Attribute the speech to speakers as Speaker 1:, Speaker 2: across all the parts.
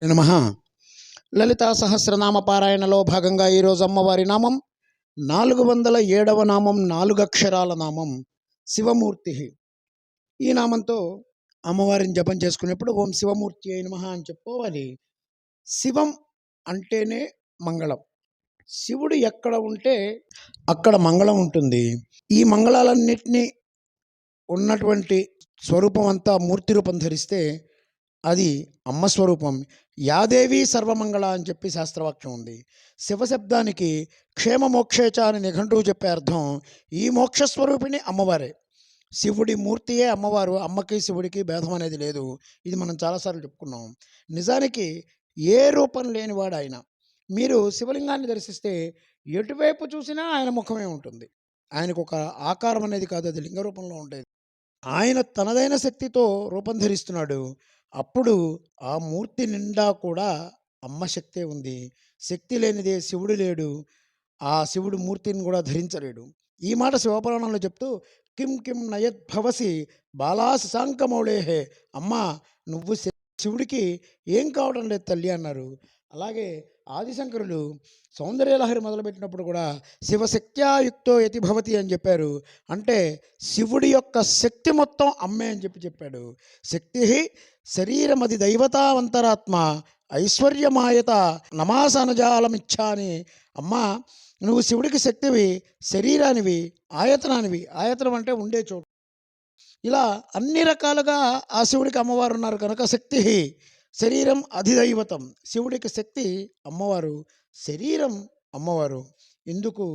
Speaker 1: నమః. లలితా సహస్రనామ పారాయణలో భాగంగా ఈరోజు అమ్మవారి నామం 407వ నామం, 4 అక్షరాల నామం శివమూర్తి. ఈ నామంతో అమ్మవారిని జపం చేసుకునేప్పుడు ఓం శివమూర్తి అయిన నమః అని చెప్పుకోవాలి. శివం అంటేనే మంగళం. శివుడు ఎక్కడ ఉంటే అక్కడ మంగళం ఉంటుంది. ఈ మంగళాలన్నిటినీ ఉన్నటువంటి స్వరూపం అంతా మూర్తి రూపం ధరిస్తే అది అమ్మ స్వరూపం. యాదేవి సర్వమంగళ అని చెప్పి శాస్త్రవాక్యం ఉంది. శివశబ్దానికి క్షేమ మోక్షేచ అని నిఘంటువు చెప్పే అర్థం. ఈ మోక్షస్వరూపిణి అమ్మవారే. శివుడి మూర్తియే అమ్మవారు. అమ్మకి శివుడికి భేదం అనేది లేదు. ఇది మనం చాలాసార్లు చెప్పుకున్నాం. నిజానికి ఏ రూపం లేనివాడు ఆయన. మీరు శివలింగాన్ని దర్శిస్తే ఎటువైపు చూసినా ఆయన ముఖమే ఉంటుంది. ఆయనకు ఒక ఆకారం అనేది కాదు, అది లింగ రూపంలో ఉండేది. ఆయన తనదైన శక్తితో రూపం ధరిస్తున్నాడు. అప్పుడు ఆ మూర్తి నిండా కూడా అమ్మ శక్తే ఉంది. శక్తి లేనిదే శివుడు లేడు. ఆ శివుడు మూర్తిని కూడా ధరించలేడు. ఈ మాట శివపురాణంలో చెప్తూ కిం కిం నయద్భవసి బాలా శశాంకమౌళేహే, అమ్మ నువ్వు శివుడికి ఏం కావడం లేదు తల్లి అన్నారు. అలాగే ఆదిశంకరులు సౌందర్యలహరి మొదలుపెట్టినప్పుడు కూడా శివశక్త్యాయుక్తో యతి భవతి అని చెప్పారు. అంటే శివుడి యొక్క శక్తి మొత్తం అమ్మే అని చెప్పాడు. శక్తి శరీరమది దైవతావంతరాత్మ ఐశ్వర్యమాయత నమాసనజాలమిచ్చా అని. అమ్మ నువ్వు శివుడికి శక్తివి, శరీరానివి, ఆయతనానివి. ఆయతనం అంటే ఉండే చోటు. ఇలా అన్ని రకాలుగా ఆ శివుడికి అమ్మవారు ఉన్నారు కనుక శక్తి శరీరం అధిదైవతం. శివుడికి శక్తి అమ్మవారు, శరీరం అమ్మవారు. ఎందుకు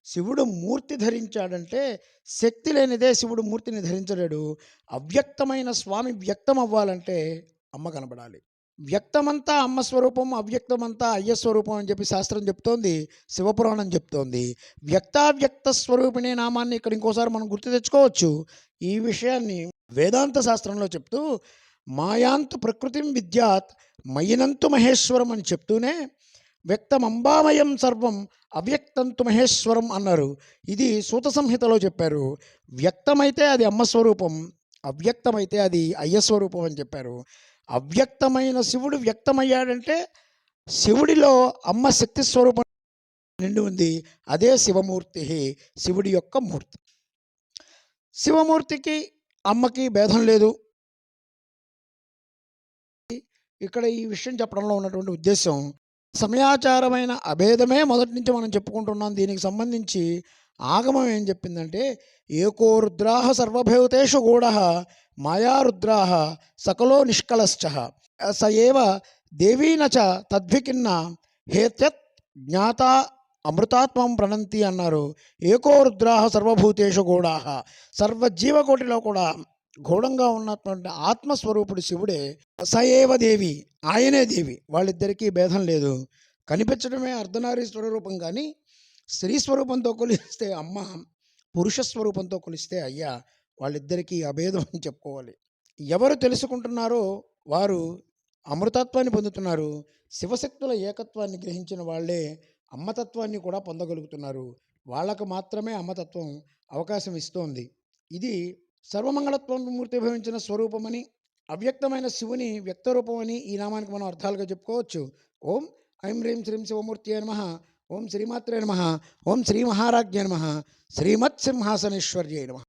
Speaker 1: శివుడు మూర్తి ధరించాడంటే శక్తి లేనిదే శివుడు మూర్తిని ధరించలేడు. అవ్యక్తమైన స్వామి వ్యక్తం అవ్వాలంటే అమ్మ కనబడాలి. వ్యక్తమంతా అమ్మ స్వరూపం, అవ్యక్తమంతా అయ్య స్వరూపం అని చెప్పి శాస్త్రం చెప్తోంది, శివపురాణం చెప్తోంది. వ్యక్తావ్యక్త స్వరూపిణి నామాన్ని ఇక్కడ ఇంకోసారి మనం గుర్తు తెచ్చుకోవచ్చు. ఈ విషయాన్ని వేదాంత శాస్త్రంలో చెప్తూ మాయాంతు ప్రకృతిం విద్యాత్ మయినంతు మహేశ్వరం అని చెప్తూనే వ్యక్తమంబామయం సర్వం అవ్యక్తంతు మహేశ్వరం అన్నారు. ఇది సూత సంహితలో చెప్పారు. వ్యక్తమైతే అది అమ్మ స్వరూపం, అవ్యక్తమైతే అది అయ్య స్వరూపం అని చెప్పారు. అవ్యక్తమైన శివుడు వ్యక్తమయ్యాడంటే శివుడిలో అమ్మ శక్తి స్వరూపం నిండి ఉంది. అదే శివమూర్తి, శివుడి యొక్క మూర్తి. శివమూర్తికి అమ్మకి భేదం లేదు. ఇక్కడ ఈ విషయం చెప్పడంలో ఉన్నటువంటి ఉద్దేశం సమయాచారమైన అభేదమే మొదటి నుంచి మనం చెప్పుకుంటున్నాం. దీనికి సంబంధించి ఆగమం ఏం చెప్పిందంటే ఏకో రుద్రాహ సర్వభూతేషు గూఢ మాయారుద్రాహ సకలో నిష్కళశ్చ స ఏవ దేవీన చ తద్వికిన్న హేత్యత్ జ్ఞాత అమృతాత్మం ప్రణంతి అన్నారు. ఏకో రుద్రాహ సర్వభూతేషు గూఢాహ, సర్వజీవకోటిలో కూడా గూఢంగా ఉన్నటువంటి ఆత్మస్వరూపుడు శివుడే. సయేవ దేవి, ఆయనే దేవి. వాళ్ళిద్దరికీ భేదం లేదు. కనిపించడమే అర్ధనారీశ్వర రూపం, కానీ స్త్రీ స్వరూపంతో కొలిస్తే అమ్మ, పురుష స్వరూపంతో కొలిస్తే అయ్యా. వాళ్ళిద్దరికీ అభేదం అని చెప్పుకోవాలి. ఎవరు తెలుసుకుంటున్నారో వారు అమృతత్వాన్ని పొందుతున్నారు. శివశక్తుల ఏకత్వాన్ని గ్రహించిన వాళ్ళే అమ్మతత్వాన్ని కూడా పొందగలుగుతున్నారు. వాళ్ళకు మాత్రమే అమ్మతత్వం అవకాశం ఇస్తోంది. ఇది సర్వమంగళత్వం మూర్తి భవించిన స్వరూపమని, అవ్యక్తమైన శివుని వ్యక్తరూపమని ఈ నామానికి మనం అర్థాలుగా చెప్పుకోవచ్చు. ఓం ఐం హ్రీం శ్రీం శివమూర్తి నమః. ఓం శ్రీమాత్రే నమః. ఓం శ్రీ మహారాజ్ఞే నమః. శ్రీమత్ సింహాసనేశ్వర్యై నమః.